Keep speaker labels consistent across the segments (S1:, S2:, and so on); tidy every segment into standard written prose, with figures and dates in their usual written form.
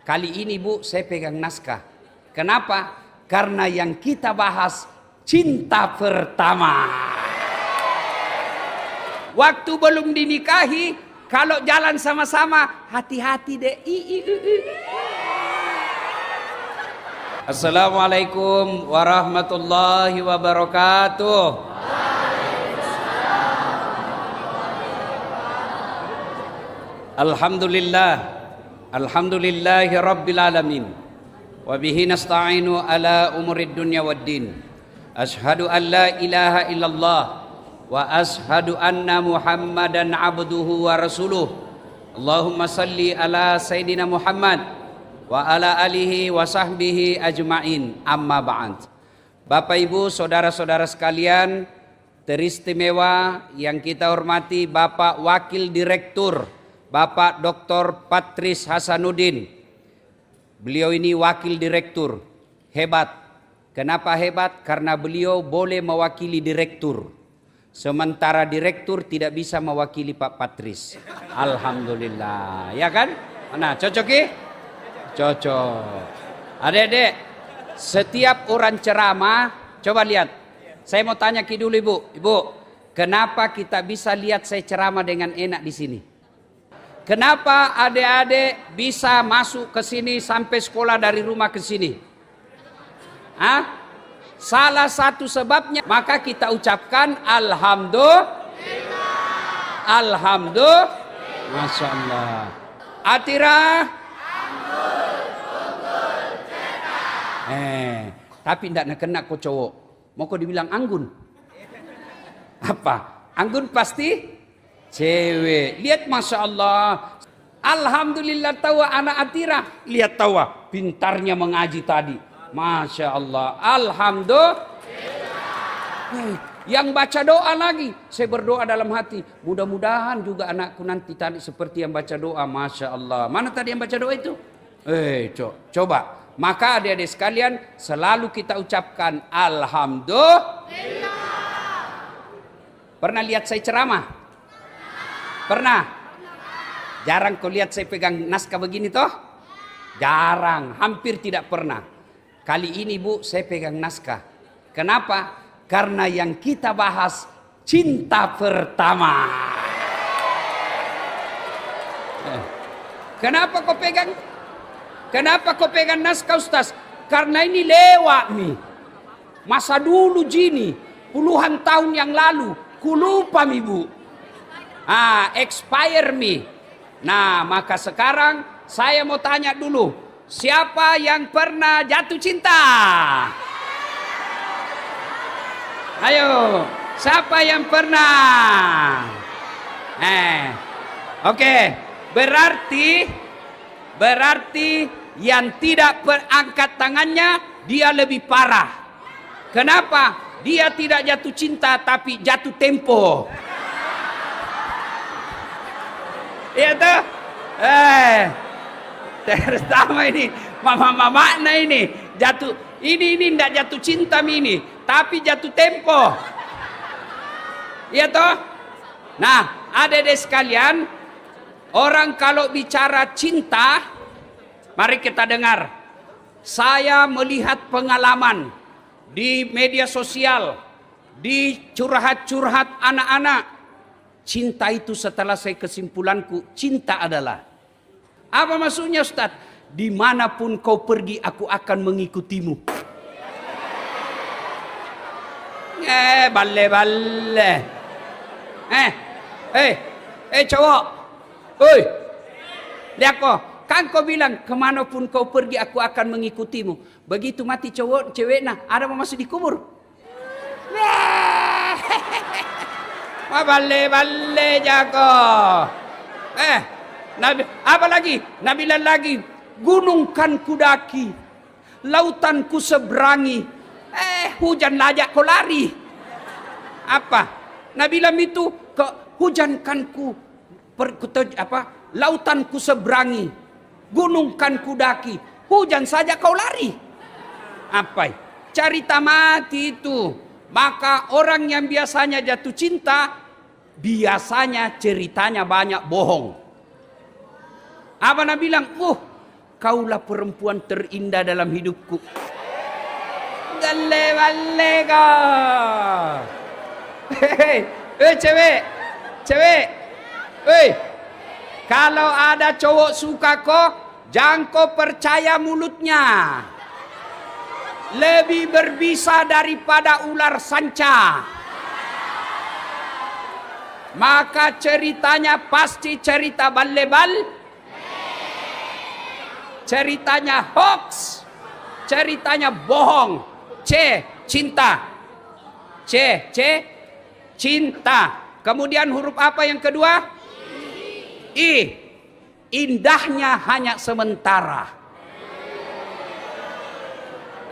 S1: Kali ini Bu, saya pegang naskah. Kenapa? Karena yang kita bahas cinta pertama. Waktu belum dinikahi, kalau jalan sama-sama, hati-hati deh. Assalamualaikum warahmatullahi wabarakatuh. Alhamdulillah, alhamdulillahi rabbil alamin. Wa bihi nasta'inu ala umurid dunya waddin. Ashhadu an la ilaha illallah wa ashhadu anna Muhammadan abduhu wa rasuluh. Allahumma salli ala Sayyidina Muhammad wa ala alihi wa sahbihi ajma'in. Amma ba'd. Bapak Ibu, saudara-saudara sekalian, teristimewa yang kita hormati Bapak Wakil Direktur, Bapak Dr. Patris Hasanuddin. Beliau ini Wakil Direktur, hebat. Kenapa hebat? Karena beliau boleh mewakili Direktur. Sementara Direktur tidak bisa mewakili Pak Patris. Alhamdulillah, ya kan? Nah, cocok ya? Cocok. Adik-adik, setiap orang ceramah, coba lihat. Saya mau tanya dulu Ibu. Ibu, kenapa kita bisa lihat saya ceramah dengan enak di sini? Kenapa adik-adik bisa masuk ke sini sampai sekolah dari rumah ke sini? Salah satu sebabnya, maka kita ucapkan Alhamdulillah. Alhamdulillah. Masya Allah. Atira. Tapi tidak kena kau cowok. Mau kau dibilang anggun? Apa? Anggun pasti cewek. Lihat Masya Allah. Alhamdulillah tawa anak Atira. Lihat tawa. Pintarnya mengaji tadi. Masya Allah. Alhamdulillah. Yang baca doa lagi. Saya berdoa dalam hati. Mudah-mudahan juga anakku nanti tadi seperti yang baca doa. Masya Allah. Mana tadi yang baca doa itu? Coba. Maka adik-adik sekalian, selalu kita ucapkan Alhamdulillah. Pernah lihat saya ceramah? Pernah? Jarang kau lihat saya pegang naskah begini toh? Jarang, hampir tidak pernah. Kali ini Bu, saya pegang naskah. Kenapa? Karena yang kita bahas cinta pertama. Kenapa kau pegang? Kenapa kau pegang naskah Ustaz? Karena ini lewat nih. Masa dulu Jini, puluhan tahun yang lalu, kulupa mi Bu. Expire mi. Nah, maka sekarang saya mau tanya dulu, siapa yang pernah jatuh cinta? Ayo, siapa yang pernah? Oke, berarti yang tidak berangkat tangannya dia lebih parah. Kenapa? Dia tidak jatuh cinta tapi jatuh tempo. Iya tuh. Terutama ini mama-mama ini jatuh. Ini tidak jatuh cinta ini, tapi jatuh tempo. Iya toh? Nah, adik-adik sekalian, orang kalau bicara cinta, mari kita dengar. Saya melihat pengalaman di media sosial, di curhat-curhat anak-anak. Cinta itu setelah saya kesimpulanku, cinta adalah. Apa maksudnya Ustaz? Dimanapun kau pergi, aku akan mengikutimu. Balle. Cowok. Lihat kau. Kan kau bilang, kemanapun kau pergi, aku akan mengikutimu. Begitu mati cowok, cewek, nah, ada mau masuk di kubur. Balle jago. Nabi, apa lagi? Nabi lagi, gunung kan kudaki, lautan ku seberangi, hujan lajak kau lari. Apa? Nabi itu ke hujan kan ku lautan ku seberangi, gunung kan kudaki, hujan saja kau lari. Apa? Cerita mati itu. Maka orang yang biasanya jatuh cinta, biasanya ceritanya banyak bohong. Apa Nabi bilang? Kaulah perempuan terindah dalam hidupku. Galle balega. Hei, cewek. Hei, kalau ada cowok suka kok, jangan kau percaya mulutnya. Lebih berbisa daripada ular sanca. Maka ceritanya pasti cerita bal-lebal, ceritanya hoax, ceritanya bohong. Cinta. Cinta. Kemudian huruf apa yang kedua? I. Indahnya hanya sementara.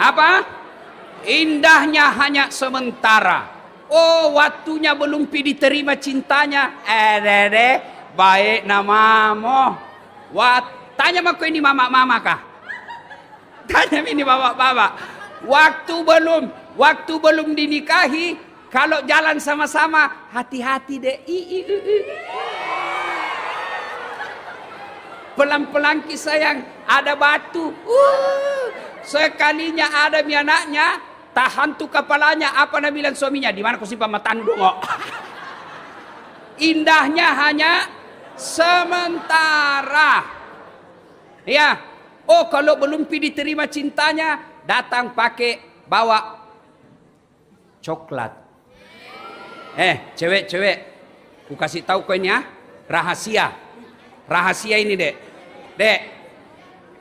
S1: Apa? Indahnya hanya sementara. Oh, waktunya belum diterima cintanya. Baik namamu. Tanya mako ini mama kah? Tanya ini bapak. Waktu belum dinikahi, kalau jalan sama-sama, hati-hati deh. Pelan-pelan ki sayang, ada batu. Sekalinya ada mi anaknya, tahan tuh kepalanya. Apa nak bilang suaminya? Di mana kau simpan matamu dong? Indahnya hanya sementara. Ya. Oh, kalau belum diterima cintanya, datang pakai bawa coklat. Cewek, ku kasih tahu kau ini ya, rahasia ini dek.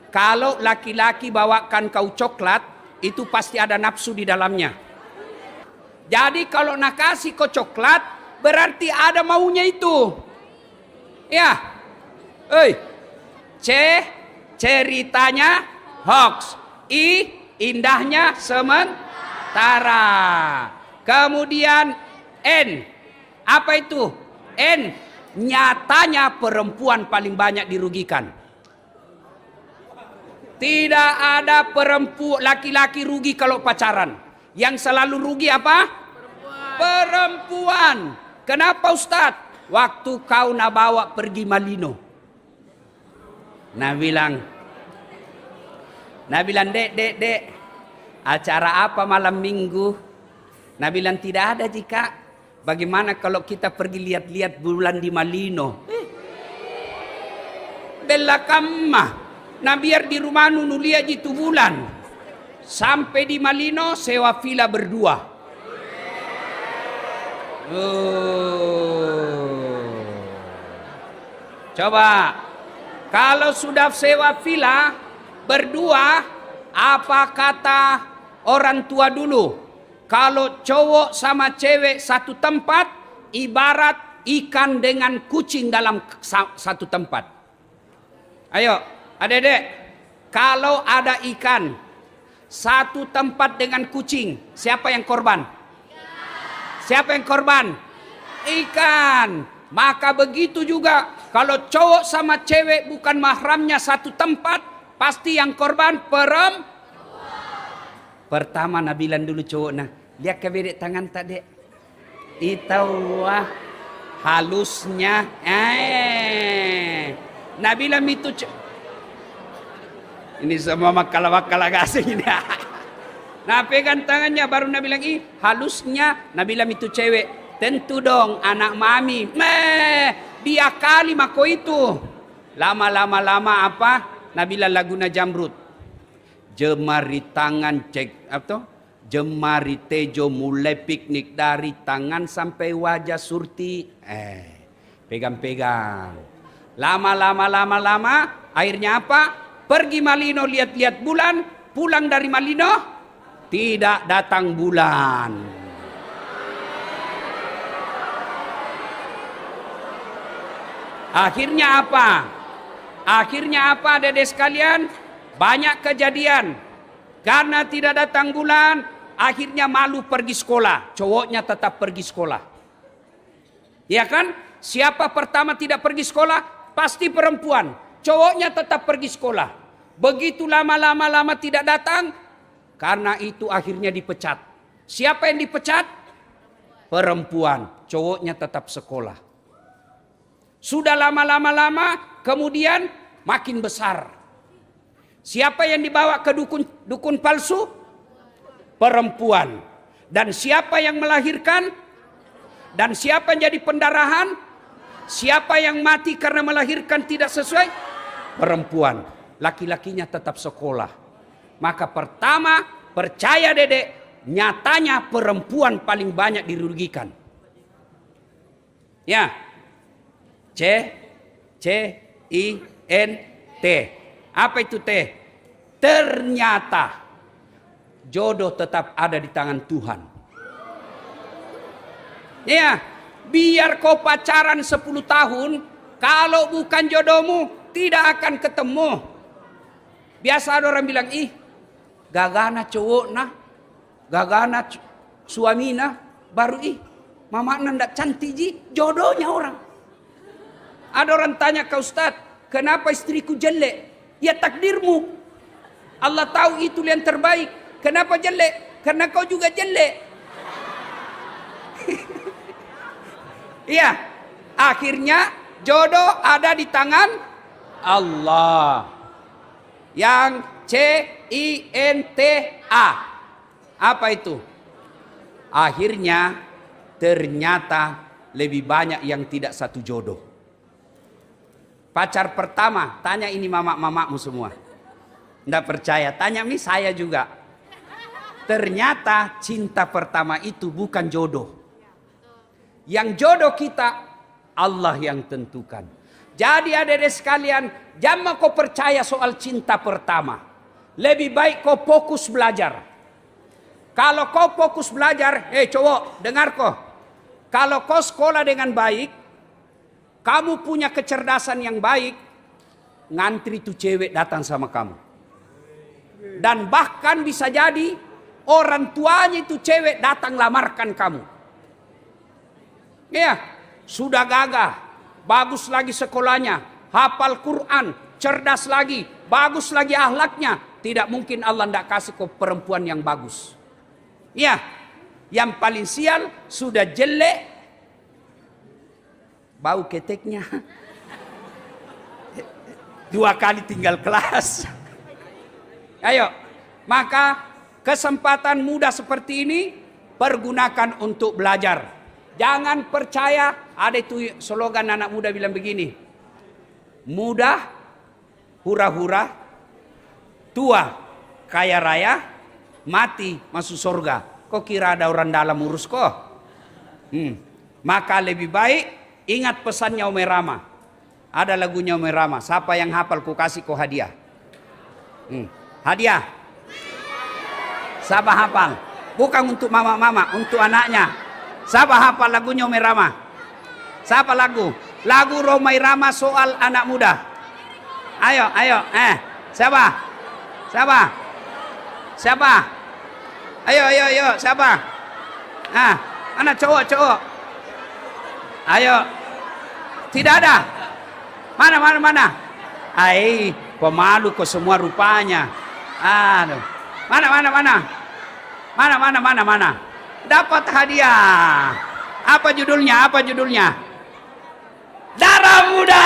S1: Kalau laki-laki bawakan kau coklat, itu pasti ada nafsu di dalamnya. Jadi kalau nak kasih kau coklat, berarti ada maunya itu. Ya, ceritanya hoax. Indahnya sementara. Kemudian N. Apa itu? N. Nyatanya perempuan paling banyak dirugikan. Tidak ada laki-laki rugi kalau pacaran. Yang selalu rugi apa? Perempuan. Kenapa Ustadz? Waktu kau nak bawa pergi Malino. Nah bilang, dek, acara apa malam minggu? Nah bilang, tidak ada jika. Bagaimana kalau kita pergi lihat-lihat bulan di Malino? Bella kamma. Nah biar di rumah nulia jitu bulan. Sampai di Malino sewa villa berdua. Coba. Kalau sudah sewa villa berdua, apa kata orang tua dulu? Kalau cowok sama cewek satu tempat, ibarat ikan dengan kucing dalam satu tempat. Ayo, adik-adik, kalau ada ikan satu tempat dengan kucing, siapa yang korban? Siapa yang korban? Ikan. Maka begitu juga, kalau cowok sama cewek bukan mahramnya satu tempat, pasti yang korban perempuan. Pertama Nabilan dulu cowok nah, lihat ke bedek tangan tak dek? Itawah halusnya. Nabilan itu ini semua makala-makala asing ini. Nah pegang tangannya baru Nabilan halusnya. Nabilan itu cewek. Tentu dong anak mami. Dia kali mako itu. Lama apa? Nabila Laguna Jamrut. Jemari tangan cek apa? Jemari tejo mulai piknik dari tangan sampai wajah surti. Pegang-pegang. Lama. Akhirnya apa? Pergi Malino lihat-lihat bulan. Pulang dari Malino. Tidak datang bulan. Akhirnya apa dedek sekalian? Banyak kejadian. Karena tidak datang bulan, akhirnya malu pergi sekolah. Cowoknya tetap pergi sekolah. Ya kan? Siapa pertama tidak pergi sekolah? Pasti perempuan. Cowoknya tetap pergi sekolah. Begitu lama tidak datang, karena itu akhirnya dipecat. Siapa yang dipecat? Perempuan. Cowoknya tetap sekolah. Sudah lama, kemudian makin besar. Siapa yang dibawa ke dukun palsu? Perempuan. Dan siapa yang melahirkan? Dan siapa yang jadi pendarahan? Siapa yang mati karena melahirkan tidak sesuai? Perempuan. Laki-lakinya tetap sekolah. Maka pertama, percaya dedek, nyatanya perempuan paling banyak dirugikan. Ya. C-I-N-T. Apa itu T? Ternyata jodoh tetap ada di tangan Tuhan. Ya, biar kau pacaran 10 tahun, kalau bukan jodohmu tidak akan ketemu. Biasa ada orang bilang, ih, gagana cowok nah, gagana suami nah, baru ih, mama ndak cantik ji, jodohnya orang. Ada orang tanya ke Ustaz, kenapa istriku jelek? Ya takdirmu. Allah tahu itu yang terbaik. Kenapa jelek? Karena kau juga jelek. Iya. Akhirnya jodoh ada di tangan Allah. Yang C-I-N-T-A. Apa itu? Akhirnya ternyata lebih banyak yang tidak satu jodoh. Pacar pertama, tanya ini mama-mamamu semua. Nggak percaya, tanya mi saya juga. Ternyata cinta pertama itu bukan jodoh. Yang jodoh kita, Allah yang tentukan. Jadi adik-adik sekalian, jangan kau percaya soal cinta pertama. Lebih baik kau fokus belajar. Kalau kau fokus belajar, cowok, dengar kau. Kalau kau sekolah dengan baik, kamu punya kecerdasan yang baik, ngantri tuh cewek datang sama kamu. Dan bahkan bisa jadi orang tuanya itu cewek datang lamarkan kamu. Ya, sudah gagah, bagus lagi sekolahnya, hafal Quran, cerdas lagi, bagus lagi akhlaknya. Tidak mungkin Allah tidak kasih ke perempuan yang bagus. Ya, yang paling sial sudah jelek, bau keteknya 2 kali tinggal kelas. Ayo, maka kesempatan muda seperti ini pergunakan untuk belajar. Jangan percaya, ada itu slogan anak muda bilang begini, muda hura-hura, tua kaya raya, mati masuk surga. Kok kira ada orang dalam urus kok? Maka lebih baik ingat pesannya Ome Rama. Ada lagunya Ome Rama. Siapa yang hafal ku kasih kau hadiah. Hadiah. Siapa hafal? Bukan untuk mama-mama, untuk anaknya. Siapa hafal lagunya Ome Rama? Siapa lagu? Lagu Ome Rama soal anak muda. Ayo. Siapa? Siapa? Siapa? Ayo. Siapa? Anak cowok. Ayo. Tidak ada. Mana? Pemalu kok semua rupanya. Aduh. Mana? Dapat hadiah. Apa judulnya? Darah Muda.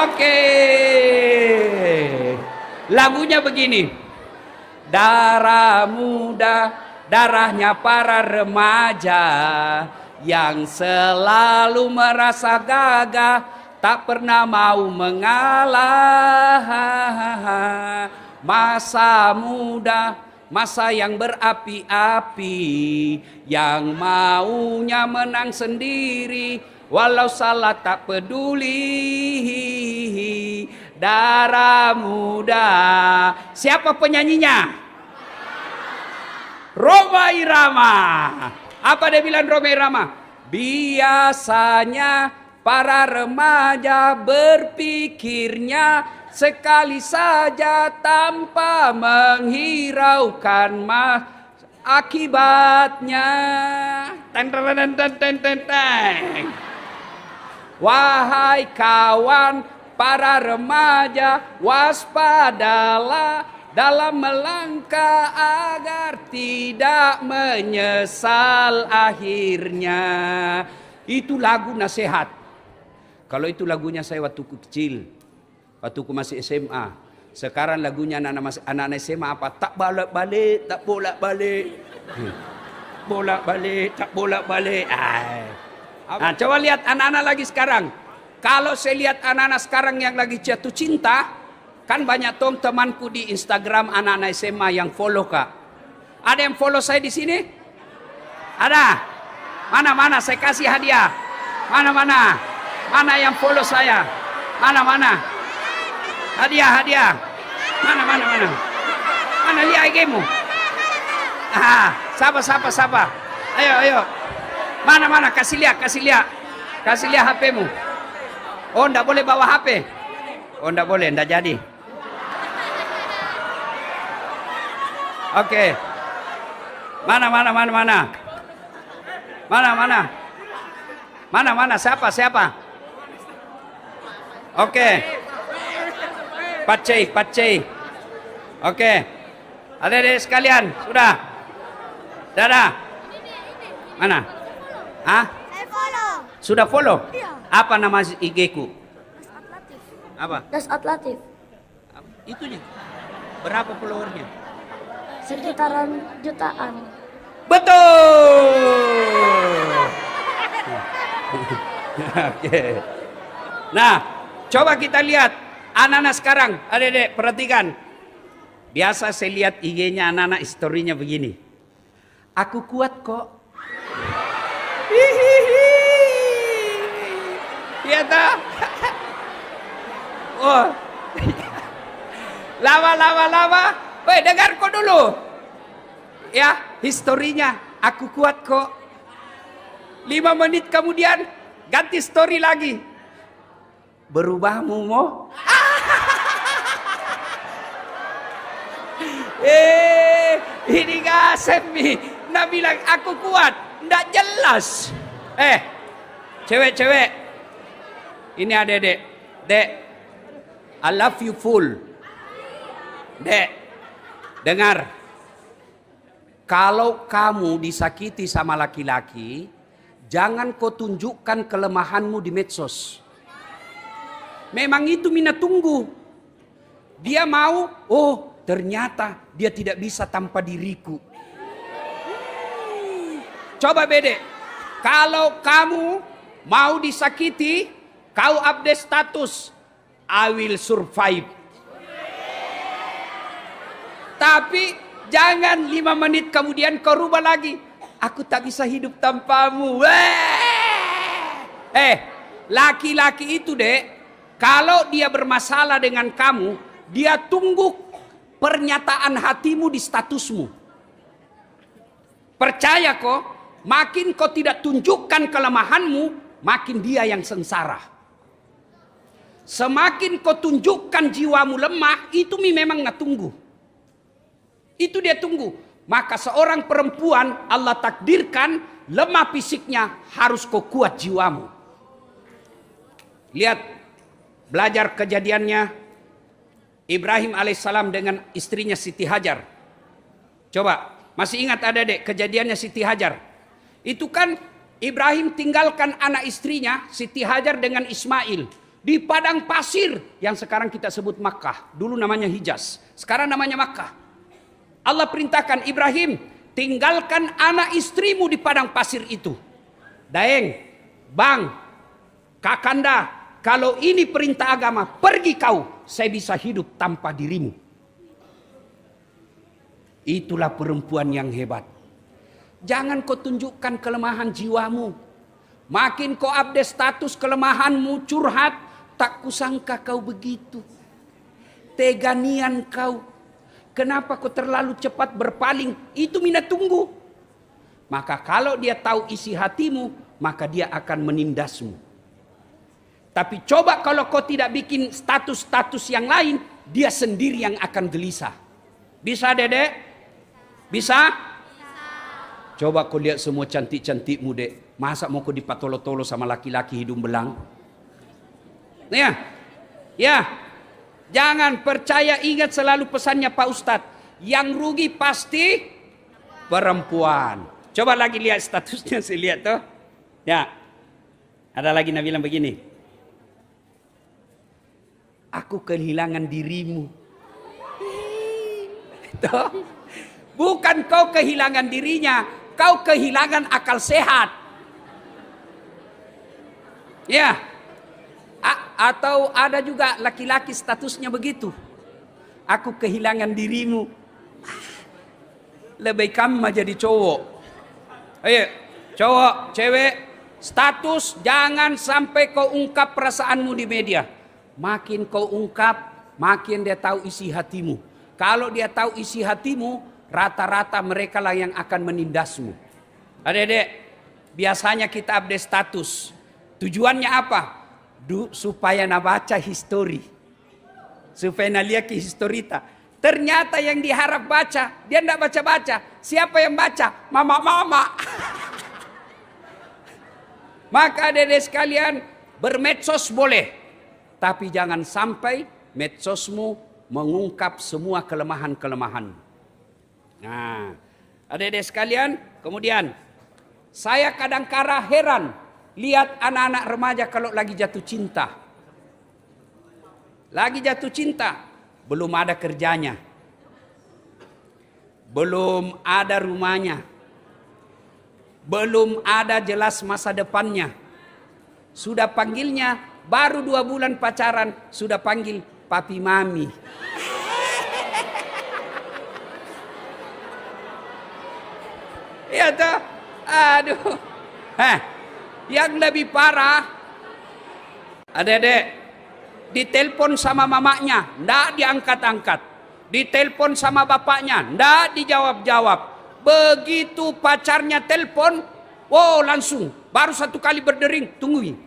S1: Oke. Lagunya begini. Darah muda, darahnya para remaja yang selalu merasa gagah, tak pernah mau mengalah. Masa muda, masa yang berapi-api, yang maunya menang sendiri, walau salah tak peduli. Darah Muda. Siapa penyanyinya? Rhoma Irama. Apa dia bilang Rhoma Irama? Biasanya para remaja berpikirnya sekali saja tanpa menghiraukan akibatnya. Wahai kawan para remaja, waspadalah dalam melangkah agar tidak menyesal akhirnya. Itu lagu nasihat. Kalau itu lagunya saya waktu kecil. Waktu aku masih SMA. Sekarang lagunya anak-anak SMA apa? Tak bolak-balik, tak bolak-balik. Bolak-balik, tak bolak-balik. Nah, coba lihat anak-anak lagi sekarang. Kalau saya lihat anak-anak sekarang yang lagi jatuh cinta, kan banyak temanku di Instagram anak-anak SMA yang follow Kak. Ada yang follow saya di sini? Ada? Mana-mana saya kasih hadiah. Mana-mana? Mana yang follow saya? Mana-mana? Hadiah. Mana? Mana lihat IG-mu? Siapa? Ayo. Mana? Kasih lihat. Kasih lihat HP-mu. Oh, enggak boleh bawa HP. Oh, enggak boleh, enggak jadi. Oke. Mana? Mana? Siapa? Oke. Pacai. Oke. Adik-adik sekalian, sudah? Dadah. Mana? Saya follow. Sudah follow? Iya. Apa nama IG-ku? Das Atlatif. Apa?
S2: Das Atlatif.
S1: Itunya. Berapa followernya?
S2: Sekitaran jutaan.
S1: Betul. Oke. Nah, coba kita lihat anak-anak sekarang. Adik-adik, perhatikan. Biasa saya lihat IG-nya anak-anak, historinya begini. Aku kuat kok. Iya toh? Oh. Lama. Woi, dengar kok dulu. Ya, historinya. Aku kuat kok. 5 menit kemudian ganti story lagi. Berubahmu mo? Ini gasep nih. Nak bilang aku kuat, ndak jelas. Cewek. Ini adek. Dek, I love you full. Dek, dengar. Kalau kamu disakiti sama laki-laki, jangan kau tunjukkan kelemahanmu di medsos. Memang itu Mina tunggu. Dia mau, oh ternyata dia tidak bisa tanpa diriku. Coba bede, kalau kamu mau disakiti, kau update status, I will survive. Tapi jangan 5 menit kemudian kau rubah lagi, aku tak bisa hidup tanpamu. Laki-laki itu dek, kalau dia bermasalah dengan kamu, dia tunggu pernyataan hatimu di statusmu. Percaya kok, makin kau tidak tunjukkan kelemahanmu, makin dia yang sengsara. Semakin kau tunjukkan jiwamu lemah, itu memang nggak tunggu. Itu dia tunggu. Maka seorang perempuan Allah takdirkan lemah fisiknya, harus kau kuat jiwamu. Lihat, belajar kejadiannya Ibrahim alaihissalam dengan istrinya Siti Hajar. Coba, masih ingat adik-adik kejadiannya Siti Hajar? Itu kan Ibrahim tinggalkan anak istrinya Siti Hajar dengan Ismail di padang pasir yang sekarang kita sebut Makkah. Dulu namanya Hijaz, sekarang namanya Makkah. Allah perintahkan Ibrahim, tinggalkan anak istrimu di padang pasir itu. Daeng, Bang, Kakanda, kalau ini perintah agama, pergi kau, saya bisa hidup tanpa dirimu. Itulah perempuan yang hebat. Jangan kau tunjukkan kelemahan jiwamu. Makin kau update status kelemahanmu, curhat, tak kusangka kau begitu. Teganian kau. Kenapa kau terlalu cepat berpaling? Itu Mina tunggu. Maka kalau dia tahu isi hatimu, maka dia akan menindasmu. Tapi coba kalau kau tidak bikin status-status yang lain, dia sendiri yang akan gelisah. Bisa dedek? Bisa? Coba kau lihat semua cantik-cantikmu dek. Masa mau kau dipatolo-tolo sama laki-laki hidung belang? Ya. Jangan percaya, ingat selalu pesannya Pak Ustadz. Yang rugi pasti perempuan. Coba lagi lihat statusnya, saya lihat tuh. Ya. Ada lagi Nabi bilang begini. aku kehilangan dirimu. Tuh. Bukan kau kehilangan dirinya, kau kehilangan akal sehat. Ya. Atau ada juga laki-laki statusnya begitu. Aku kehilangan dirimu. Lebih kamu jadi cowok. Ayo, cowok, cewek, status jangan sampai kau ungkap perasaanmu di media. Makin kau ungkap, makin dia tahu isi hatimu. Kalau dia tahu isi hatimu, rata-rata mereka lah yang akan menindasmu. Adik-adik, biasanya kita update status. Tujuannya apa? Supaya na baca history. Supaya na lihat ke historita. Ternyata yang diharap baca, dia tidak baca-baca. Siapa yang baca? Mama-mama. Maka adik-adik sekalian, bermedsos boleh. Tapi jangan sampai medsosmu mengungkap semua kelemahan-kelemahan. Nah, adik-adik sekalian, kemudian saya kadang-kala heran lihat anak-anak remaja kalau lagi jatuh cinta. Lagi jatuh cinta, belum ada kerjanya. Belum ada rumahnya. Belum ada jelas masa depannya. Sudah panggilnya, baru 2 bulan pacaran, sudah panggil papi mami. Ya toh? Aduh. Yang lebih parah, adik-adik, ditelepon sama mamanya, ndak diangkat-angkat. Ditelepon sama bapaknya, ndak dijawab-jawab. Begitu pacarnya telepon, wow langsung, baru 1 kali berdering, tungguin.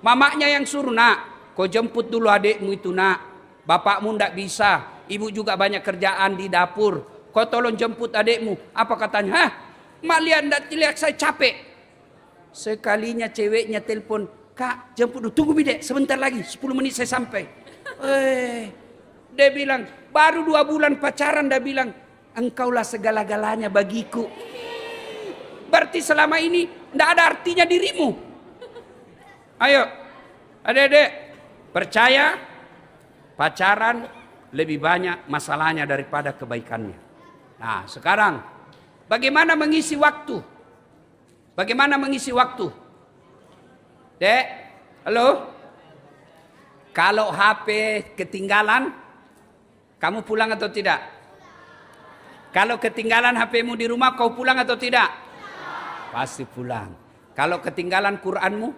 S1: Mamanya yang suruh, nak, kau jemput dulu adikmu itu nak. Bapakmu ndak bisa, ibu juga banyak kerjaan di dapur. Kau tolong jemput adikmu. Apa katanya? Mak lihat saya capek. Sekalinya ceweknya telepon, kak jemput dulu, tunggu bidek sebentar lagi 10 menit saya sampai. Dia bilang baru 2 bulan pacaran, dia bilang engkaulah segala-galanya bagiku. Berarti selama ini tidak ada artinya dirimu. Ayo adik-adik, percaya pacaran lebih banyak masalahnya daripada kebaikannya. Nah sekarang bagaimana mengisi waktu? Bagaimana mengisi waktu? Dek, halo? Kalau HP ketinggalan, kamu pulang atau tidak? Kalau ketinggalan HPmu di rumah, kau pulang atau tidak? Pasti pulang. Kalau ketinggalan Quranmu?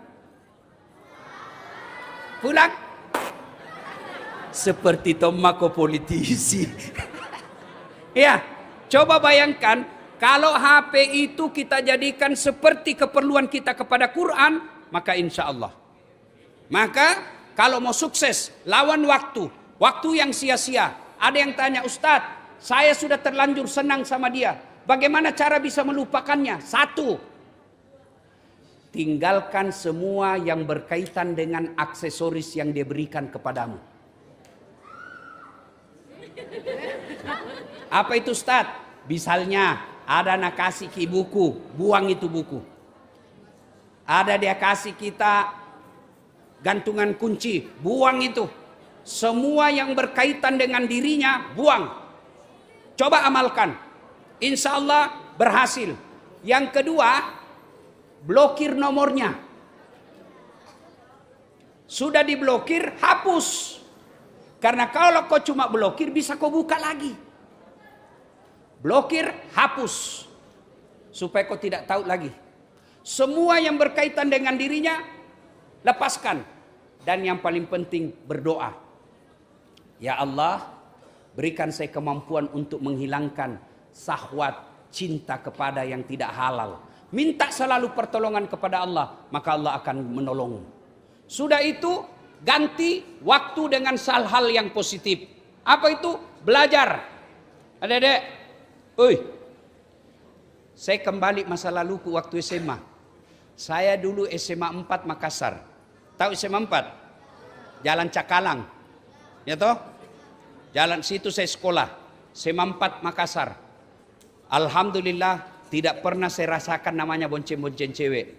S1: Pulang? Seperti tomako politisi. Ya, coba bayangkan. Kalau HP itu kita jadikan seperti keperluan kita kepada Quran, maka insya Allah. Maka kalau mau sukses, lawan waktu. Waktu yang sia-sia. Ada yang tanya, Ustadz, saya sudah terlanjur senang sama dia. Bagaimana cara bisa melupakannya? 1. Tinggalkan semua yang berkaitan dengan aksesoris yang dia berikan kepadamu. Apa itu Ustadz? Misalnya, ada nak kasih ki buku, buang itu buku. Ada dia kasih kita gantungan kunci, buang itu. Semua yang berkaitan dengan dirinya, buang. Coba amalkan. Insya Allah berhasil. Yang kedua, blokir nomornya. Sudah diblokir, hapus. Karena kalau kau cuma blokir, bisa kau buka lagi. Blokir, hapus. Supaya kau tidak tahu lagi. Semua yang berkaitan dengan dirinya, lepaskan. Dan yang paling penting, berdoa. Ya Allah, berikan saya kemampuan untuk menghilangkan syahwat cinta kepada yang tidak halal. Minta selalu pertolongan kepada Allah, maka Allah akan menolongmu. Sudah itu, ganti waktu dengan hal-hal yang positif. Apa itu? Belajar. Adik-adik, saya kembali masa laluku waktu SMA. Saya dulu SMA 4 Makassar. Tahu SMA 4? Jalan Cakalang. Ya toh? Jalan situ saya sekolah. SMA 4 Makassar. Alhamdulillah tidak pernah saya rasakan namanya bonceng-bonceng cewek.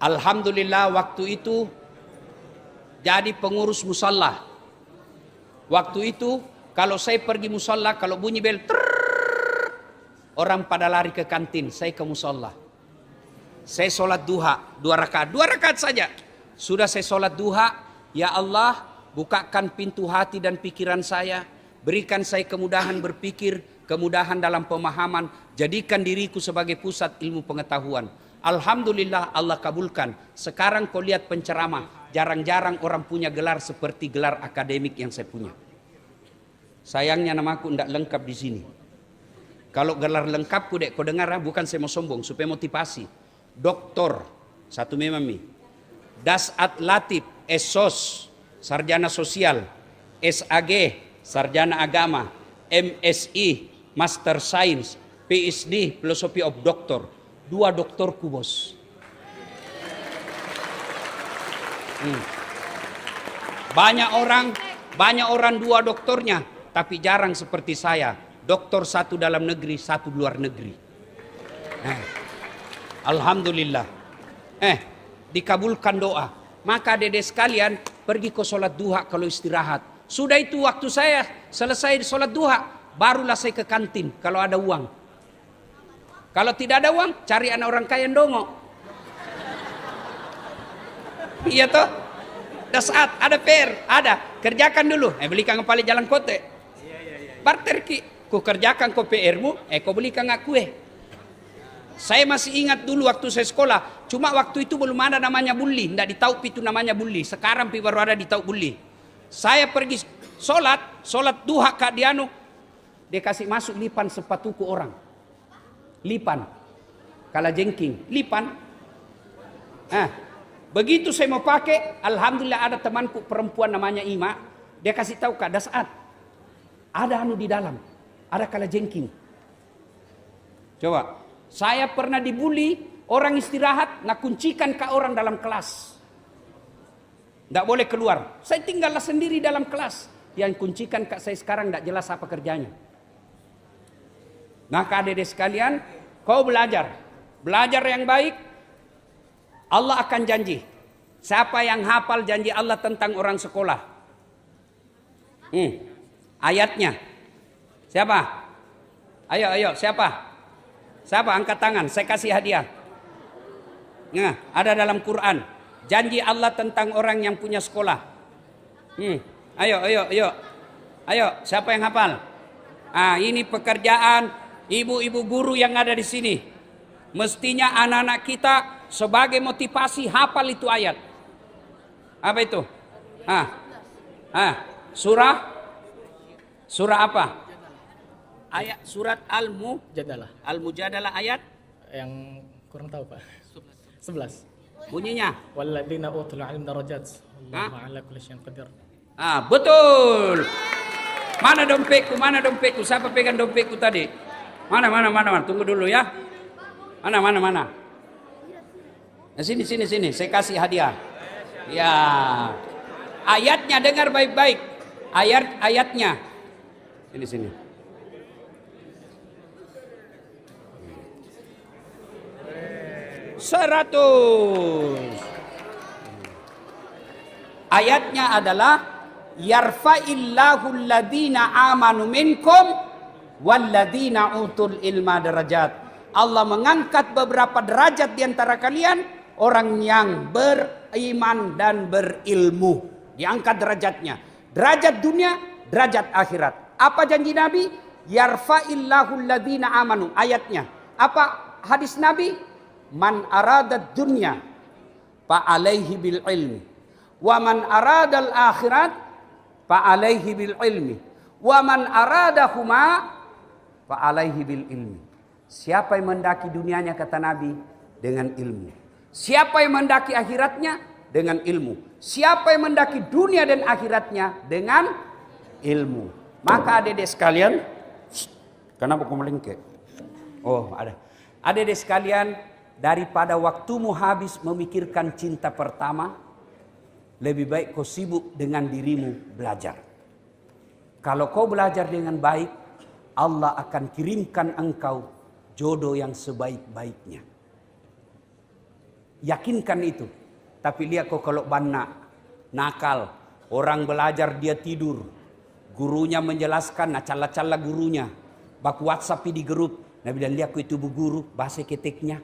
S1: Alhamdulillah waktu itu jadi pengurus musalla. Waktu itu kalau saya pergi musalla, kalau bunyi bel, orang pada lari ke kantin, saya ke musalla. Saya sholat duha, 2 rakaat saja. Sudah saya sholat duha, ya Allah, bukakan pintu hati dan pikiran saya, berikan saya kemudahan berpikir, kemudahan dalam pemahaman, jadikan diriku sebagai pusat ilmu pengetahuan. Alhamdulillah Allah kabulkan. Sekarang kau lihat penceramah, jarang-jarang orang punya gelar seperti gelar akademik yang saya punya. Sayangnya namaku tidak lengkap di sini. Kalau gelar lengkapku dek, kau dengar, bukan saya mau sombong, supaya motivasi. Doktor, satu memang mi. Dasat Latif, SOS, Sarjana Sosial, SAG, Sarjana Agama, MSI, Master Science, PhD, Philosophy of Doctor. 2 doktorku bos. Banyak orang 2 doktornya, tapi jarang seperti saya. Doktor 1 dalam negeri, 1 luar negeri. Alhamdulillah. Dikabulkan doa. Maka dedek sekalian pergi ke sholat duha kalau istirahat. Sudah itu waktu saya selesai sholat duha, barulah saya ke kantin kalau ada uang. Kalau tidak ada uang, cari anak orang kaya yang dongok. Iya toh? Ada saat, ada PR, ada. Kerjakan dulu. Belikan kepala jalan kote. Barter ki. Ku kerjakan ko PR-mu, kau belikan aku Saya masih ingat dulu waktu saya sekolah. Cuma waktu itu belum ada namanya bully. Tidak ditaup itu namanya bully. Sekarang baru ada ditaup bully. Saya pergi sholat duha Kak Diano. Dia kasih masuk lipan sepatuku orang. Lipan. Kala jengking. Lipan. Begitu saya mau pakai. Alhamdulillah ada temanku perempuan namanya Ima. Dia kasih tahu Kak Dasat. Ada anu di dalam. Ada kala jengking. Coba. Saya pernah dibully, orang istirahat, nak kuncikan ke orang dalam kelas. Tidak boleh keluar. Saya tinggallah sendiri dalam kelas. Yang kuncikan kak saya sekarang tidak jelas apa kerjanya. Nah adik-adik sekalian, kau belajar. Belajar yang baik, Allah akan janji. Siapa yang hafal janji Allah tentang orang sekolah? Ayatnya. Siapa? Ayo, siapa? Siapa angkat tangan, saya kasih hadiah. Nah, ada dalam Quran. Janji Allah tentang orang yang punya sekolah. Ayo, siapa yang hafal? Ini pekerjaan ibu-ibu guru yang ada di sini. Mestinya anak-anak kita sebagai motivasi hafal itu ayat. Apa itu? Surah apa? Ayat surat Al-Mujadalah ayat
S3: yang kurang tahu Pak. 11.
S1: Bunyinya
S3: Walladzina utul ilm darajat. Allahu ala kulli syai'in qadir.
S1: Betul. Mana dompetku? Siapa pegang dompetku tadi? Mana? Tunggu dulu ya. Mana? Sini. Saya kasih hadiah. Ya. Ayatnya dengar baik-baik. Ayatnya. Sini. 100. Ayatnya adalah yarfa'illahu alladhina amanu minkum walladhina utul ilma darajat. Allah mengangkat beberapa derajat di antara kalian, orang yang beriman dan berilmu. Diangkat derajatnya. Derajat dunia, derajat akhirat. Apa janji Nabi? Yarfa'illahu alladhina amanu. Ayatnya. Apa hadis Nabi? Man arada dunya fa alaihi bil ilmi wa man arada al akhirat fa alaihi bil ilmi wa man aradahuma fa alaihi bil ilmi. Siapa yang mendaki dunianya kata Nabi dengan ilmu. Siapa yang mendaki akhiratnya dengan ilmu. Siapa yang mendaki dunia dan akhiratnya dengan ilmu. Maka adik-adik sekalian, kenapa kau melengkek? Oh ada. Adik-adik sekalian, daripada waktumu habis memikirkan cinta pertama, lebih baik kau sibuk dengan dirimu belajar. Kalau kau belajar dengan baik, Allah akan kirimkan engkau jodoh yang sebaik-baiknya. Yakinkan itu. Tapi lihat kau kalau banna, nakal. Orang belajar dia tidur. Gurunya menjelaskan, nah cala-cala gurunya. Bak WhatsApp di grup. Nah bilang lihat itu bu guru, bahasa keteknya.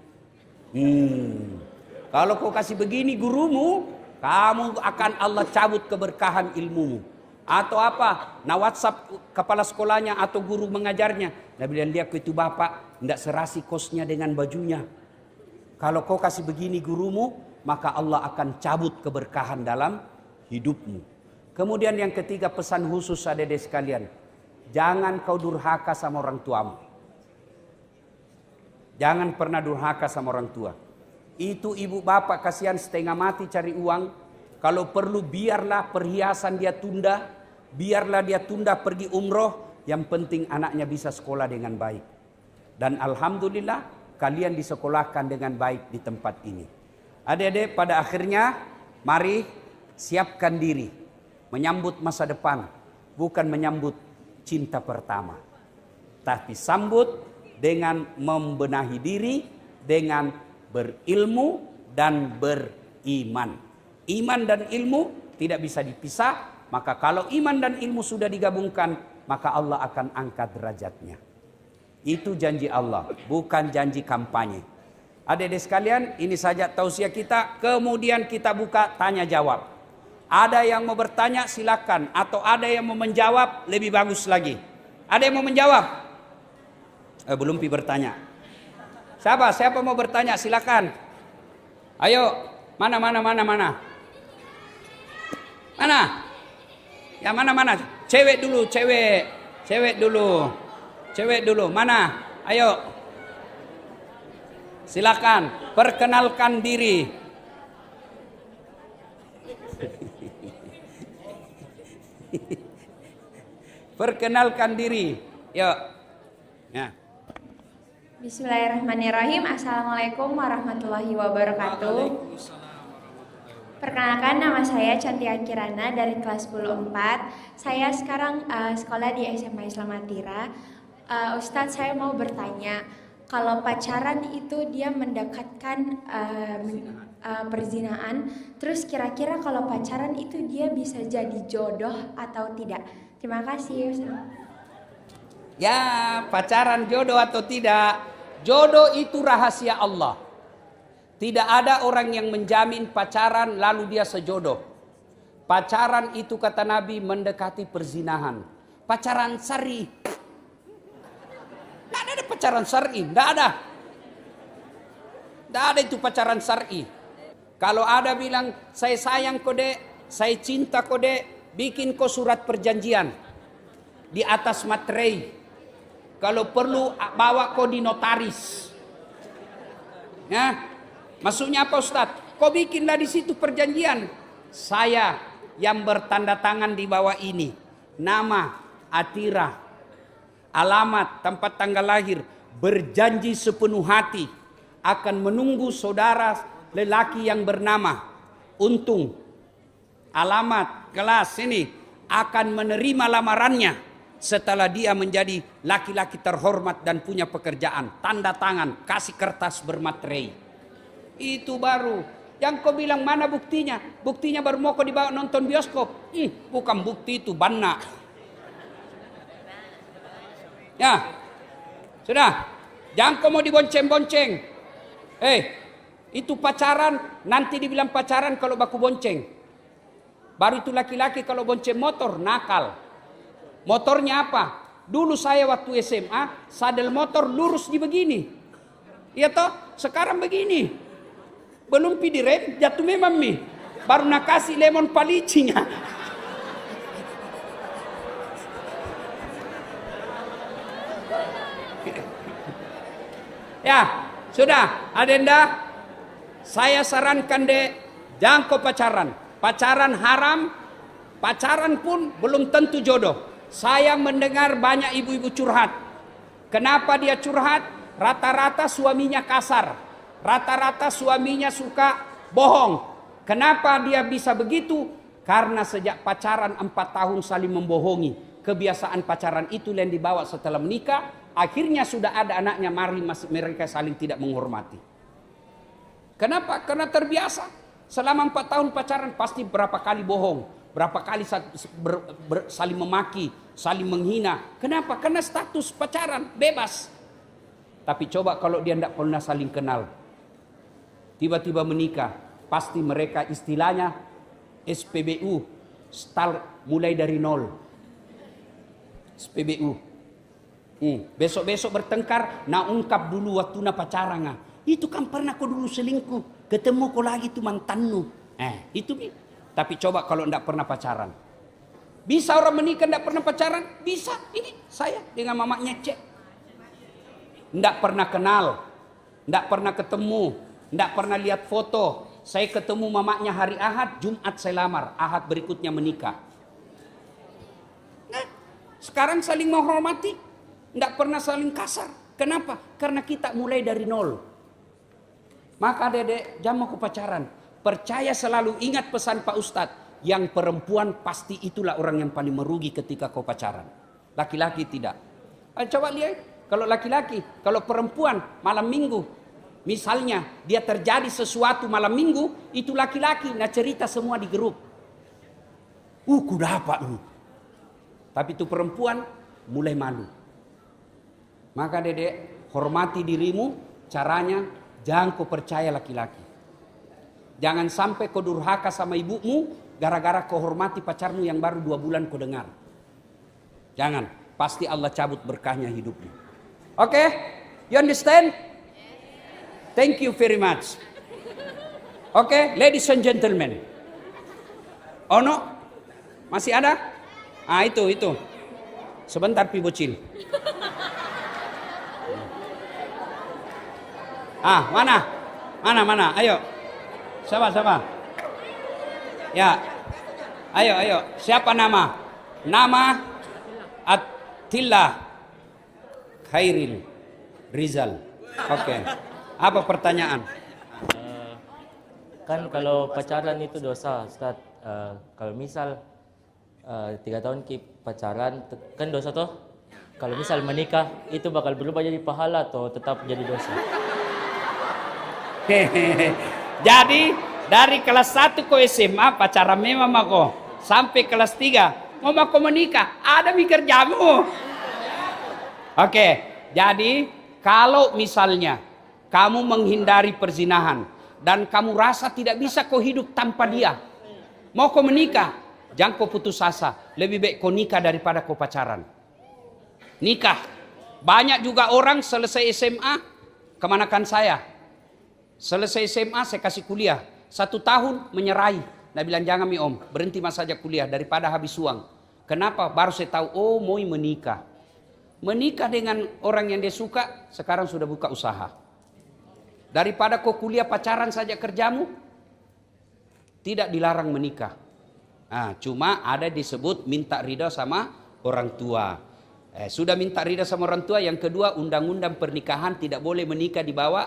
S1: Kalau kau kasih begini gurumu, kamu akan Allah cabut keberkahan ilmumu. Atau apa? Nah WhatsApp kepala sekolahnya atau guru mengajarnya. Nah bilang lihat itu bapak, tidak serasi kosnya dengan bajunya. Kalau kau kasih begini gurumu, maka Allah akan cabut keberkahan dalam hidupmu. Kemudian yang ketiga, pesan khusus adik-adik sekalian. Jangan kau durhaka sama orang tuamu. Jangan pernah durhaka sama orang tua. Itu ibu bapak kasihan setengah mati cari uang. Kalau perlu biarlah perhiasan dia tunda. Biarlah dia tunda pergi umroh. Yang penting anaknya bisa sekolah dengan baik. Dan alhamdulillah kalian disekolahkan dengan baik di tempat ini. Adik-adik, pada akhirnya mari siapkan diri menyambut masa depan, bukan menyambut cinta pertama, tapi sambut dengan membenahi diri, dengan berilmu dan beriman. Iman dan ilmu tidak bisa dipisah, maka kalau iman dan ilmu sudah digabungkan, maka Allah akan angkat derajatnya. Itu janji Allah, bukan janji kampanye. Adik-adik sekalian, ini saja tausiah kita. Kemudian kita buka tanya jawab. Ada yang mau bertanya silakan, atau ada yang mau menjawab lebih bagus lagi. Ada yang mau menjawab? Belum bertanya. Siapa mau bertanya silakan. Ayo, mana? Ya mana? Cewek dulu. Mana? Ayo. Silakan, perkenalkan diri. Perkenalkan diri. Yuk. Ya.
S4: Bismillahirrahmanirrahim. Assalamualaikum warahmatullahi wabarakatuh. Perkenalkan, nama saya Cantia Kirana dari kelas 10-4. Saya sekarang sekolah di SMA Islam Atira. Ustadz, saya mau bertanya, kalau pacaran itu dia mendekatkan perzinaan, terus kira-kira kalau pacaran itu dia bisa jadi jodoh atau tidak? Terima kasih Ustaz.
S1: Ya, pacaran jodoh atau tidak? Jodoh itu rahasia Allah. Tidak ada orang yang menjamin pacaran lalu dia sejodoh. Pacaran itu kata Nabi mendekati perzinahan. Pacaran syar'i. Tidak ada pacaran syar'i, tidak ada. Tidak ada itu pacaran syar'i. Kalau ada bilang saya sayang kau dek, saya cinta kau dek, bikin kau surat perjanjian di atas materai. Kalau perlu bawa kau di notaris. Ya, maksudnya apa Ustaz? Kau bikinlah di situ perjanjian. Saya yang bertanda tangan di bawah ini, nama Atira, alamat, tempat tanggal lahir, berjanji sepenuh hati akan menunggu saudara lelaki yang bernama Untung, alamat, kelas ini, akan menerima lamarannya setelah dia menjadi laki-laki terhormat dan punya pekerjaan. Tanda tangan, kasih kertas bermaterai. Itu baru. Yang kau bilang mana buktinya? Buktinya baru mau kau dibawa nonton bioskop. Bukan bukti itu, banna. Ya, sudah. Jangan kau mau dibonceng-bonceng. Itu pacaran, nanti dibilang pacaran kalau baku bonceng. Baru itu laki-laki kalau bonceng motor, nakal. Motornya apa? Dulu saya waktu SMA, sadel motor lurus di begini. Iya toh? Sekarang begini. Belum pi direm, jatuh memang mi. Baru nak kasih lemon palicinya. Ya, sudah, adenda. Saya sarankan dek, jangan kau pacaran. Pacaran haram, pacaran pun belum tentu jodoh. Saya mendengar banyak ibu-ibu curhat. Kenapa dia curhat? Rata-rata suaminya kasar. Rata-rata suaminya suka bohong. Kenapa dia bisa begitu? Karena sejak pacaran 4 tahun saling membohongi. Kebiasaan pacaran itu yang dibawa setelah menikah. Akhirnya sudah ada anaknya, mari mereka saling tidak menghormati. Kenapa? Karena terbiasa. Selama 4 tahun pacaran pasti berapa kali bohong, berapa kali saling memaki, saling menghina. Kenapa? Karena status pacaran bebas. Tapi coba kalau dia tidak pernah saling kenal, tiba-tiba menikah, pasti mereka istilahnya SPBU, start mulai dari nol. SPBU. Besok-besok bertengkar, nak ungkap dulu waktu na pacaran. Itu kan pernah kau dulu selingkuh, ketemu kau lagi tuh mantanmu. Itu. Tapi coba kalau tidak pernah pacaran. Bisa orang menikah tidak pernah pacaran? Bisa. Ini saya dengan mamanya cek. Tidak pernah kenal, tidak pernah ketemu, tidak pernah lihat foto. Saya ketemu mamanya hari Ahad, Jumat saya lamar, Ahad berikutnya menikah. Nah, sekarang saling menghormati, tidak pernah saling kasar. Kenapa? Karena kita mulai dari nol. Maka dedek, jangan mau pacaran. Percaya selalu, ingat pesan Pak Ustadz. Yang perempuan pasti itulah orang yang paling merugi ketika kau pacaran. Laki-laki tidak. Coba lihat. Kalau laki-laki, kalau perempuan malam minggu, misalnya dia terjadi sesuatu malam minggu, itu laki-laki, nah cerita semua di grup. Kudapat lu. Tapi itu perempuan mulai malu. Maka dedek, hormati dirimu, caranya jangan kau percaya laki-laki. Jangan sampai kau durhaka sama ibumu, gara-gara kau hormati pacarmu yang baru 2 bulan kau dengar. Jangan, pasti Allah cabut berkahnya hidupmu. Okay, you understand? Thank you very much. Okay, ladies and gentlemen. Oh no, masih ada? Itu. Sebentar pi bocil. Mana? Ayo. Siapa? Ya. Ayo. Siapa nama? Nama Attila Khairil Rizal. Oke. Apa pertanyaan?
S5: Kan kalau pacaran itu dosa, Ustaz. Kalau misal 3 tahun pacaran, kan dosa toh? Kalau misal menikah, itu bakal berubah jadi pahala atau tetap jadi dosa?
S1: Jadi dari kelas 1 ke SMA pacaran memang mako, sampai kelas 3 mau menikah, ada mikir jamu. Oke, jadi kalau misalnya kamu menghindari perzinahan dan kamu rasa tidak bisa kau hidup tanpa dia, mau kau menikah, jangan kau putus asa. Lebih baik kau nikah daripada kau pacaran. Nikah. Banyak juga orang selesai SMA, kemanakan saya? Selesai SMA saya kasih kuliah. 1 tahun menyerahi. Nah bilang jangan om, berhenti mas saja kuliah daripada habis uang. Kenapa? Baru saya tahu, mau menikah. Menikah dengan orang yang dia suka, sekarang sudah buka usaha. Daripada kau kuliah pacaran saja kerjamu, tidak dilarang menikah. Cuma ada disebut minta ridha sama orang tua. Sudah minta ridha sama orang tua. Yang kedua, undang-undang pernikahan tidak boleh menikah di bawah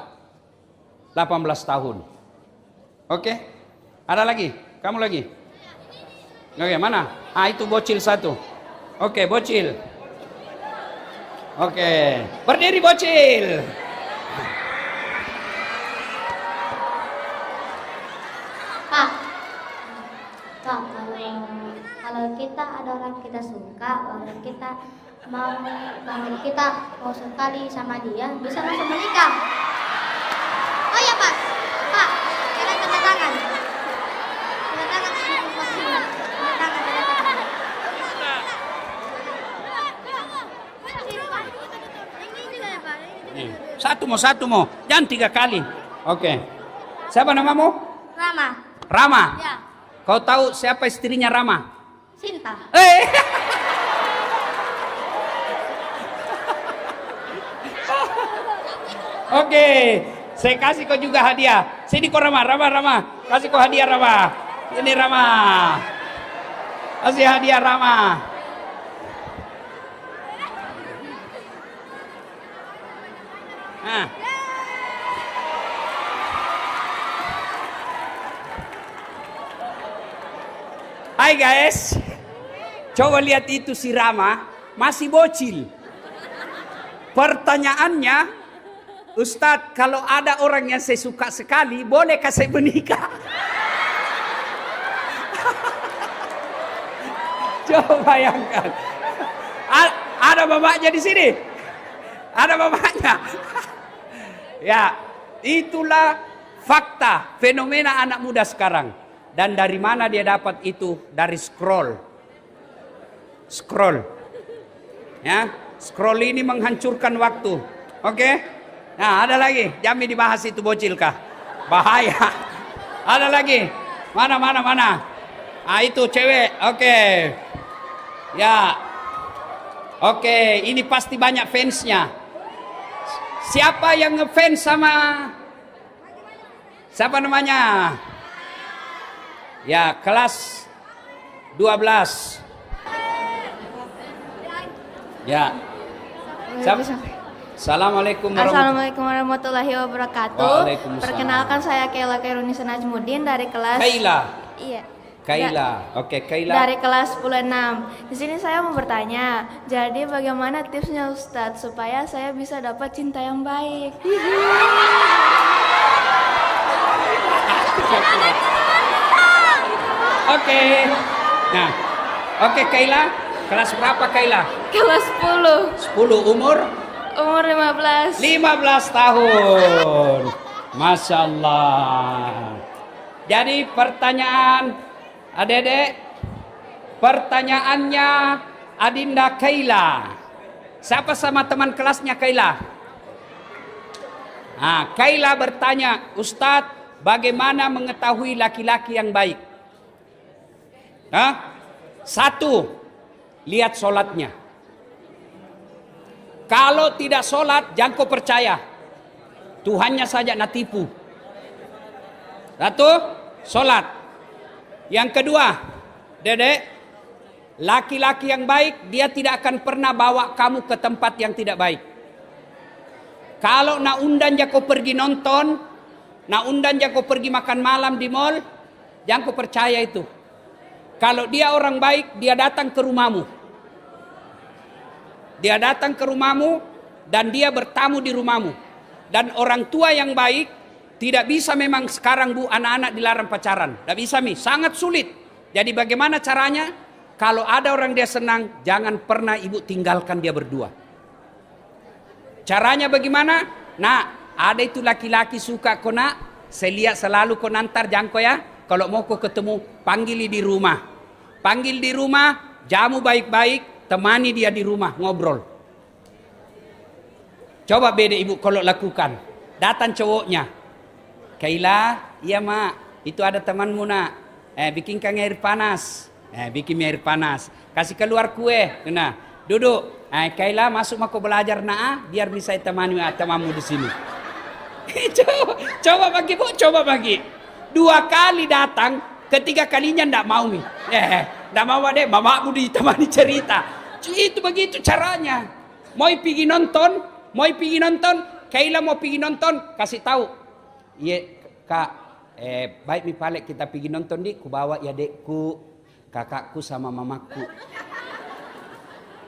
S1: 18 tahun. Oke? Ada lagi? Kamu lagi? Oke, mana? Itu bocil 1. Oke, bocil. Oke, berdiri bocil.
S2: Pak, kalau kita ada orang kita suka, orang kita mau sekali sama dia, bisa langsung menikah. Oh ya Pak, jangan tanda tangan.
S1: Satu mau, jangan 3 kali. Oke. Siapa namamu? Rama.
S2: Ya.
S1: Kau tahu siapa istrinya Rama?
S2: Sinta.
S1: Oke, saya kasih kau juga hadiah. Sini kau Rama. Kasih kau hadiah Rama. Ini Rama. Kasih hadiah Rama. Hai guys, coba lihat itu si Rama masih bocil. Pertanyaannya, Ustadz, kalau ada orang yang saya suka sekali, bolehkah saya menikah? Coba bayangkan. Ada bapaknya di sini? Ada bapaknya? Ya, itulah fakta fenomena anak muda sekarang. Dan dari mana dia dapat itu? Dari scroll. Scroll. Ya, scroll ini menghancurkan waktu. Oke? Nah, ada lagi. Jangan dibahas itu bocil kah? Bahaya. Ada lagi. Mana? Ah, itu cewek. Oke. Ya. Oke, ini pasti banyak fansnya. Siapa yang ngefans sama siapa namanya? Ya, kelas 12. Ya. Assalamualaikum
S2: Assalamualaikum warahmatullahi wabarakatuh.
S1: Waalaikumsalam.
S2: Perkenalkan saya Kaila Kairunisa Najmuddin dari kelas
S1: Kaila.
S2: Iya.
S1: Kaila. Oke, Kaila.
S2: Dari kelas 10-6. Di sini saya mau bertanya, jadi bagaimana tipsnya Ustadz supaya saya bisa dapat cinta yang baik?
S1: Oke. Nah. Oke, Kaila. Kelas berapa Kaila?
S2: Kelas 10.
S1: 10 umur
S2: 15.
S1: 15 tahun. Masya Allah. Jadi pertanyaan Adik-adik, pertanyaannya Adinda Kaila. Siapa sama teman kelasnya Kaila? Nah, Kaila bertanya, Ustadz, bagaimana mengetahui laki-laki yang baik? Nah, 1, lihat sholatnya. Kalau tidak sholat, jangan kau percaya. Tuhannya saja nak tipu. 1, sholat. Yang kedua, Dedek, laki-laki yang baik, dia tidak akan pernah bawa kamu ke tempat yang tidak baik. Kalau nak undang kau pergi nonton, nak undang kau pergi makan malam di mall, jangan kau percaya itu. Kalau dia orang baik, dia datang ke rumahmu. Dia datang ke rumahmu dan dia bertamu di rumahmu. Dan orang tua yang baik, tidak bisa memang sekarang Bu, anak-anak dilarang pacaran. Tidak bisa sangat sulit. Jadi bagaimana caranya? Kalau ada orang dia senang, jangan pernah ibu tinggalkan dia berdua. Caranya bagaimana? Nah, ada itu laki-laki suka kau nak, saya lihat selalu kau nantar jangko ya. Kalau mau kau ketemu, panggil di rumah. Panggil di rumah, jamu baik-baik, temani dia di rumah, ngobrol. Coba beda ibu kalau lakukan. Datang cowoknya. Kaila, iya mak, itu ada temanmu nak, bikinkan air panas, bikin air panas, kasih keluar kue, nah, duduk, Kaila masuk mau belajar nak, biar bisa temani temanmu di sini. coba bagi Bu, coba bagi, 2 kali datang, ketiga kalinya ndak mau nih, ndak mau deh, mamamu ditemani cerita, itu begitu caranya. Mau pergi nonton, Kaila mau pergi nonton, kasih tahu. Iya kak, baik nih Palek kita pergi nonton di, ku bawa ya dekku, kakakku sama mamaku.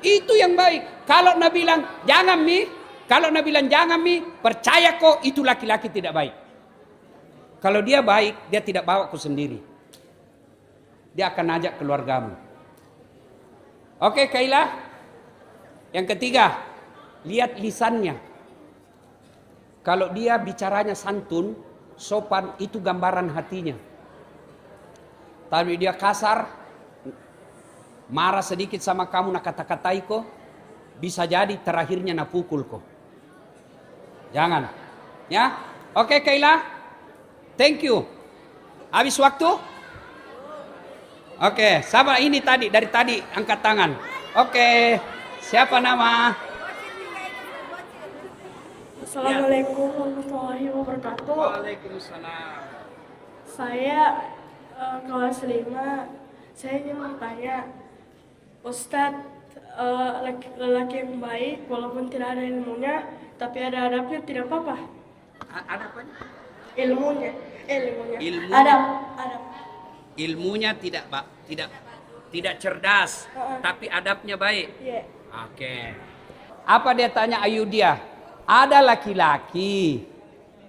S1: Itu yang baik. Kalau Nabi bilang jangan mi, percaya kok itu laki-laki tidak baik. Kalau dia baik, dia tidak bawa ku sendiri. Dia akan ajak keluargamu. Oke Kaila. Yang ketiga, lihat lisannya. Kalau dia bicaranya santun, sopan, itu gambaran hatinya. Tapi dia kasar, marah sedikit sama kamu, nak kata-katai kok, bisa jadi terakhirnya nak pukul kok. Jangan. Ya, oke Kaila, thank you. Habis waktu? Oke, sama ini tadi, dari tadi angkat tangan. Oke, siapa nama?
S6: Assalamualaikum warahmatullahi wabarakatuh.
S1: Waalaikumsalam.
S6: Saya kelas 5. Saya ingin bertanya, Ustadz, lelaki yang baik walaupun tidak ada ilmunya, tapi ada adabnya tidak apa-apa.
S1: Ada apa?
S6: Ilmunya.
S1: Ilmunya.
S6: Adab.
S1: Ilmunya tidak cerdas, tapi adabnya baik.
S6: Yeah.
S1: Oke. Apa dia tanya Ayudia? Ada laki-laki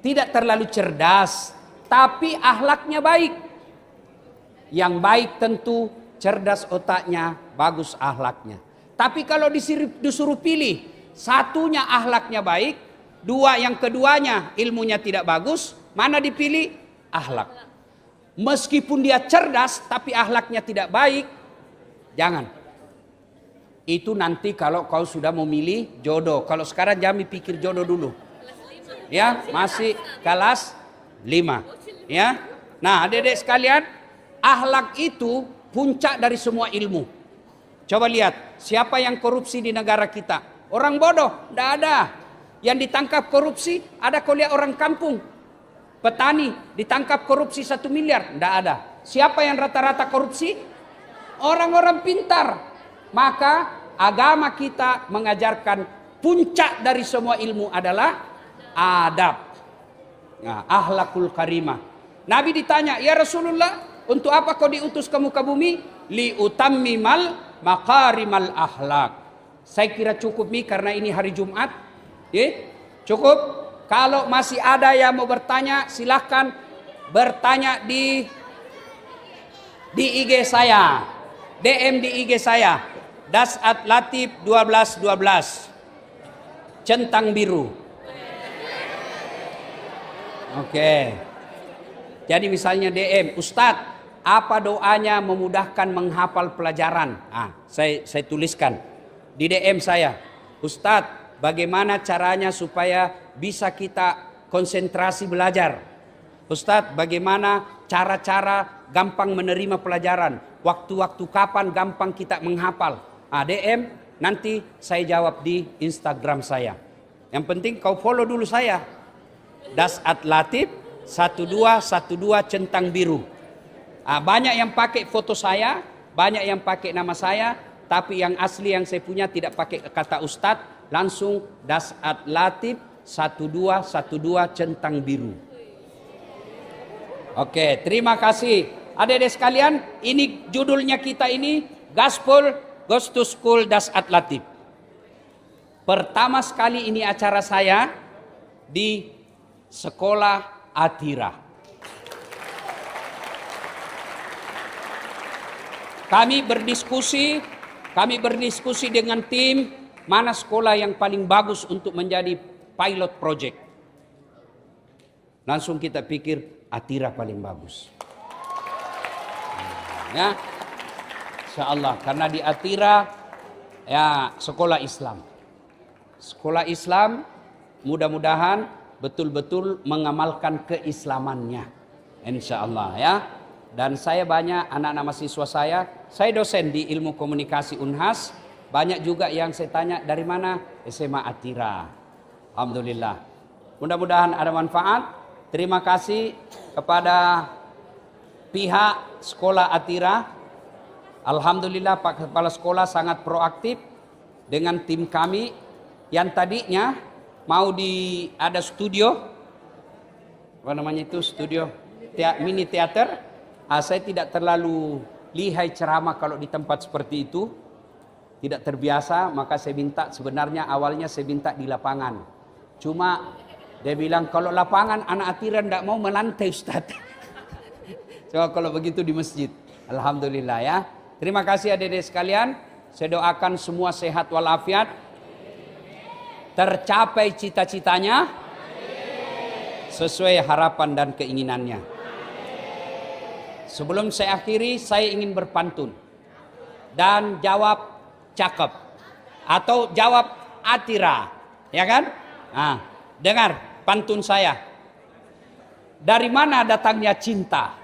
S1: tidak terlalu cerdas, tapi akhlaknya baik. Yang baik tentu cerdas otaknya, bagus akhlaknya. Tapi kalau disuruh pilih, satunya akhlaknya baik, yang keduanya ilmunya tidak bagus, mana dipilih? Akhlak. Meskipun dia cerdas tapi akhlaknya tidak baik, jangan. Itu nanti kalau kau sudah memilih jodoh. Kalau sekarang jangan pikir jodoh dulu. Ya, masih kelas 5. Ya. Nah, adik-adik sekalian, akhlak itu puncak dari semua ilmu. Coba lihat, siapa yang korupsi di negara kita? Orang bodoh, tidak ada. Yang ditangkap korupsi, ada kau lihat orang kampung. Petani ditangkap korupsi 1 miliar, tidak ada. Siapa yang rata-rata korupsi? Orang-orang pintar. Maka agama kita mengajarkan puncak dari semua ilmu adalah adab. Nah, akhlakul karimah. Nabi ditanya, ya Rasulullah, untuk apa kau diutus ke muka bumi? Liutammimal makarimal akhlak. Saya kira cukup nih karena ini hari Jumat. Cukup. Kalau masih ada yang mau bertanya, silahkan bertanya di IG saya. DM di IG saya. Dasat Latif 1212. Centang biru. Oke. Jadi misalnya DM, Ustadz, apa doanya memudahkan menghafal pelajaran? Saya tuliskan di DM saya. Ustadz, bagaimana caranya supaya bisa kita konsentrasi belajar? Ustadz, bagaimana cara-cara gampang menerima pelajaran? Waktu-waktu kapan gampang kita menghafal? DM, nanti saya jawab di Instagram saya. Yang penting kau follow dulu saya. Dasat Latif 1212 centang biru. Banyak yang pakai foto saya, banyak yang pakai nama saya, tapi yang asli yang saya punya tidak pakai kata Ustadz, langsung Dasat Latif 1212 centang biru. Oke, terima kasih. Adik-adik sekalian, ini judulnya kita ini Gospel Goes to School Dasat Latif. Pertama sekali ini acara saya di Sekolah Atira. Kami berdiskusi dengan tim mana sekolah yang paling bagus untuk menjadi pilot project. Langsung kita pikir Atira paling bagus. Ya, insyaallah karena di Atira ya sekolah Islam. Sekolah Islam mudah-mudahan betul-betul mengamalkan keislamannya. Insyaallah ya. Dan saya banyak anak-anak mahasiswa saya dosen di ilmu komunikasi Unhas. Banyak juga yang saya tanya dari mana? SMA Atira. Alhamdulillah. Mudah-mudahan ada manfaat. Terima kasih kepada pihak sekolah Atira. Alhamdulillah Pak Kepala Sekolah sangat proaktif dengan tim kami yang tadinya mau ada studio, apa namanya itu studio mini teater. Saya tidak terlalu lihai ceramah kalau di tempat seperti itu, tidak terbiasa, maka saya minta sebenarnya awalnya saya minta di lapangan. Cuma dia bilang kalau lapangan anak Atira tidak mau melantai Ustaz. Coba kalau begitu di masjid. Alhamdulillah ya. Terima kasih adik-adik sekalian. Saya doakan semua sehat walafiat. Tercapai cita-citanya sesuai harapan dan keinginannya. Sebelum saya akhiri, saya ingin berpantun dan jawab cakep atau jawab Atira, ya kan? Dengar pantun saya. Dari mana datangnya cinta?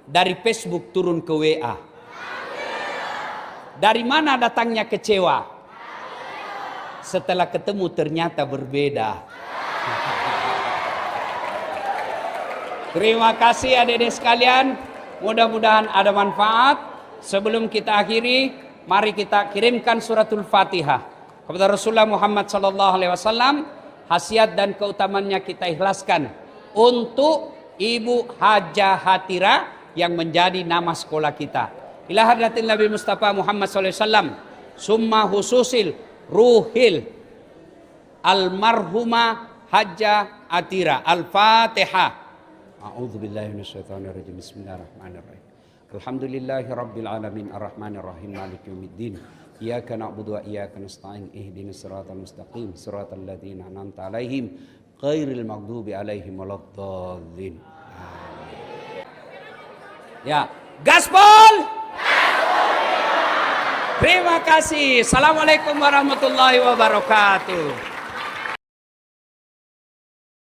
S1: Dari Facebook turun ke WA. Dari mana datangnya kecewa? Setelah ketemu ternyata berbeda. Terima kasih adik-adik sekalian. Mudah-mudahan ada manfaat. Sebelum kita akhiri, mari kita kirimkan suratul Fatihah kepada Rasulullah Muhammad SAW. Khasiat dan keutamannya kita ikhlaskan untuk Ibu Hajah Hatira yang menjadi nama sekolah kita. Ila hadratin Nabi Mustafa Muhammad SAW. Summa hususil ruhil almarhumah Hajah Atira. Al-Fatihah. A'udzubillahi minasyaitonirrajim. Bismillahirrahmanirrahim. Alhamdulillahi rabbil alamin arrahmanir rahim maliki yaumiddin. Iyyaka na'budu wa iyyaka nasta'in ihdinas siratal mustaqim siratal ladzina an'amta 'alaihim ghairil maghdubi 'alaihim waladdallin. Ya, gaspol. Terima kasih. Assalamualaikum warahmatullahi wabarakatuh.